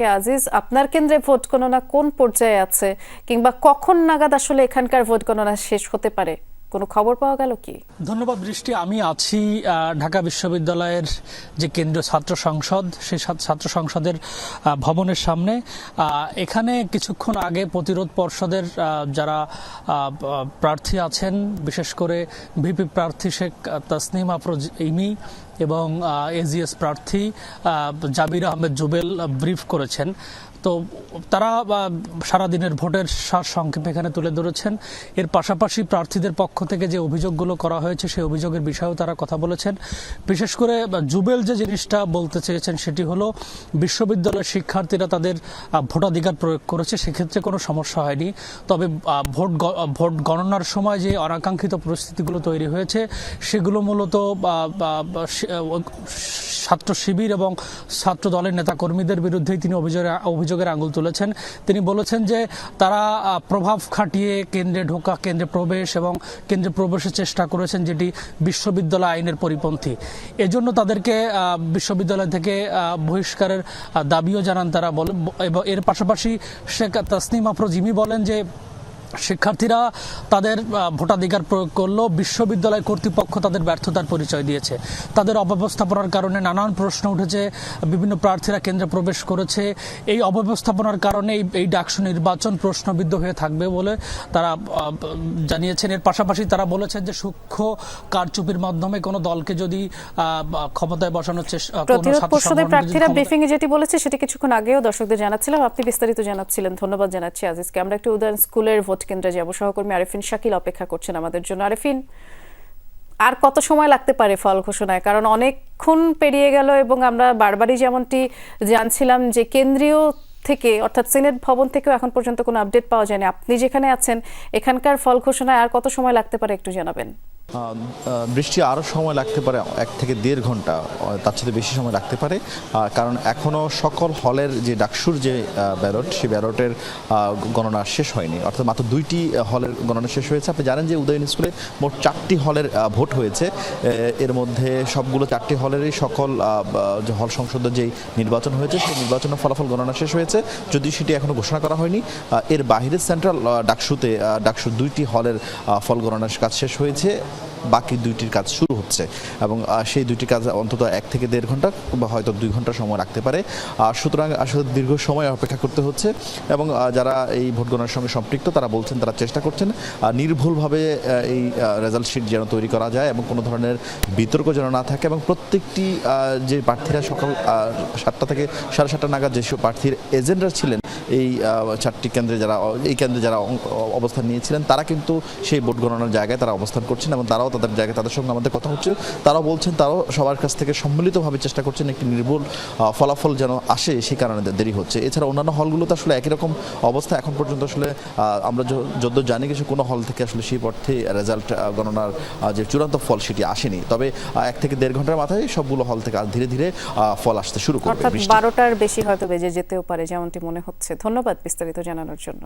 আজিজ, আপনার কেন্দ্রে ভোট গণনা কোন পর্যায়ে আছে কিংবা কখন নাগাদ আসলে এখানকার ভোট গণনা শেষ হতে পারে, কোনো খবর পাওয়া গেল কি? ধন্যবাদ বৃষ্টি। আমি আছি ঢাকা বিশ্ববিদ্যালয়ের যে কেন্দ্রীয় ছাত্র সংসদ, সেই ছাত্র সংসদের ভবনের সামনে। এখানে কিছুক্ষণ আগে প্রতিরোধ পর্ষদের যারা প্রার্থী আছেন, বিশেষ করে ভিপি প্রার্থী শেখ তাসনিম আফরোজ ইমি এবং এজিএস প্রার্থী জাবির আহমেদ জুবেল ব্রিফ করেছেন। তো তারা সারাদিনের ভোটের সারসংক্ষেপ এখানে তুলে ধরেছেন। এর পাশাপাশি প্রার্থীদের পক্ষ থেকে যে অভিযোগগুলো করা হয়েছে সেই অভিযোগের বিষয়েও তারা কথা বলেছেন। বিশেষ করে জুবেল যে জিনিসটা বলতে চেয়েছেন সেটি হলো, বিশ্ববিদ্যালয়ের শিক্ষার্থীরা তাদের ভোটাধিকার প্রয়োগ করেছে, সেক্ষেত্রে কোনো সমস্যা হয়নি। তবে ভোট গণনার সময় যে অনাকাঙ্ক্ষিত পরিস্থিতিগুলো তৈরি হয়েছে সেগুলো মূলত ছাত্র শিবির এবং ছাত্র দলের নেতাকর্মীদের বিরুদ্ধেই তিনি অভিযোগের আঙুল তুলেছেন। তিনি বলেছেন যে তারা প্রভাব খাটিয়ে কেন্দ্রে ঢোকা, কেন্দ্রে প্রবেশ এবং কেন্দ্রে প্রবেশের চেষ্টা করেছেন, যেটি বিশ্ববিদ্যালয় আইনের পরিপন্থী। এজন্য তাদেরকে বিশ্ববিদ্যালয় থেকে বহিষ্কারের দাবিও জানান তারা। এবং এর পাশাপাশি শেখ তাসনিম আফরোজ ইমি বলেন যে শিক্ষার্থীরা তাদের ভোটাধিকার প্রয়োগ করলেও বিশ্ববিদ্যালয় কর্তৃপক্ষ তাদের ব্যর্থতার পরিচয় দিয়েছে। তাদের অব্যবস্থাপনার কারণে নানান প্রশ্ন উঠেছে, বিভিন্ন প্রার্থীরা কেন্দ্রে প্রবেশ করেছে। এই অব্যবস্থাপনার কারণে এই ডাকসু নির্বাচন প্রশ্নবিদ্ধ হয়ে থাকবে বলে তারা জানিয়েছেন। এর পাশাপাশি তারা বলেছেন যে সূক্ষ্ম কারচুপির মাধ্যমে কোনো দলকে যদি ক্ষমতায় বসানোর চেষ্টা, প্রতিরোধ পর্ষদের প্রার্থীরা ব্রিফিং এ যেটি বলেছে সেটি কিছুক্ষণ আগেও দর্শকদের জানাচ্ছিলাম, আপনি বিস্তারিত জানাচ্ছিলেন। ধন্যবাদ জানাচ্ছি আজিজকে। আমরা একটু উদয়ন স্কুলের ভোট কেন্দ্রে যাব। সহকর্মী আরেফিন শাকিল অপেক্ষা করছেন আমাদের জন্য। আরেফিন, আর কত সময় লাগতে পারে ফল ঘোষণায়? কারণ অনেকক্ষণ পেরিয়ে গেল এবং আমরা বারবারই যেমনটি জানছিলাম যে কেন্দ্রীয় থেকে অর্থাৎ সিনেট ভবন থেকেও এখন পর্যন্ত কোনো আপডেট পাওয়া যায়নি। আপনি যেখানে আছেন এখানকার ফল ঘোষণায় আর কত সময় লাগতে পারে একটু জানাবেন। বৃষ্টি আরও সময় লাগতে পারে, 1 থেকে 1.5 ঘন্টা, তার চেয়ে বেশি সময় লাগতে পারে। কারণ এখনও সকল হলের যে ডাকসুর যে ব্যালট, সেই ব্যালটের গণনা শেষ হয়নি, অর্থাৎ মাত্র 2টি হলের গণনা শেষ হয়েছে। আপনি জানেন যে উদয়ন স্কুলে মোট 4টি হলের ভোট হয়েছে। এর মধ্যে সবগুলো 4টি হলেরই সকল যে হল সংসদের যেই নির্বাচন হয়েছে সেই নির্বাচনের ফলাফল গণনা শেষ হয়েছে, যদিও সেটি এখনও ঘোষণা করা হয়নি। এর বাইরে সেন্ট্রাল ডাকসুর 2টি হলের ফল গণনার কাজ শেষ হয়েছে, বাকি 2টির কাজ শুরু হচ্ছে এবং সেই 2টি কাজ অন্তত 1 থেকে 1.5 ঘন্টা বা হয়তো 2 ঘন্টা সময় রাখতে পারে। সুতরাং আসলে দীর্ঘ সময় অপেক্ষা করতে হচ্ছে এবং যারা এই ভোট গণনার সঙ্গে সম্পৃক্ত তারা বলছেন তারা চেষ্টা করছেন নির্ভুলভাবে এই রেজাল্ট শিট যেন তৈরি করা যায় এবং কোনো ধরনের বিতর্ক যেন না থাকে এবং প্রত্যেকটি যে প্রার্থীরা সকাল 7টা থেকে 7:30 নাগাদ যেসব প্রার্থীর এজেন্টরা ছিলেন এই 4টি কেন্দ্রে যারা অবস্থান নিয়েছিলেন তারা কিন্তু সেই ভোট গণনার জায়গায় তারা অবস্থান করছেন এবং তারাও তাদের জায়গায় তাদের সঙ্গে আমাদের কথা হচ্ছে। তারাও বলছেন তারাও সবার কাছ থেকে সম্মিলিতভাবে চেষ্টা করছেন একটি নির্ভুল ফলাফল যেন আসে, সেই কারণে দেরি হচ্ছে। এছাড়া অন্যান্য হলগুলোতে আসলে একই রকম অবস্থা এখন পর্যন্ত। আসলে আমরা যতদূর জানি কিছু কোনো হল থেকে আসলে সেই অর্থে রেজাল্ট গণনার যে চূড়ান্ত ফল সেটি আসেনি। তবে 1 থেকে 1.5 ঘন্টার মাথায় সবগুলো হল থেকে ধীরে ধীরে ফল আসতে শুরু করবে। অর্থাৎ 12টার বেশি হয়তো বেজে যেতেও পারে যেমনটি মনে হচ্ছে। ধন্যবাদ বিস্তারিত জানানোর জন্য।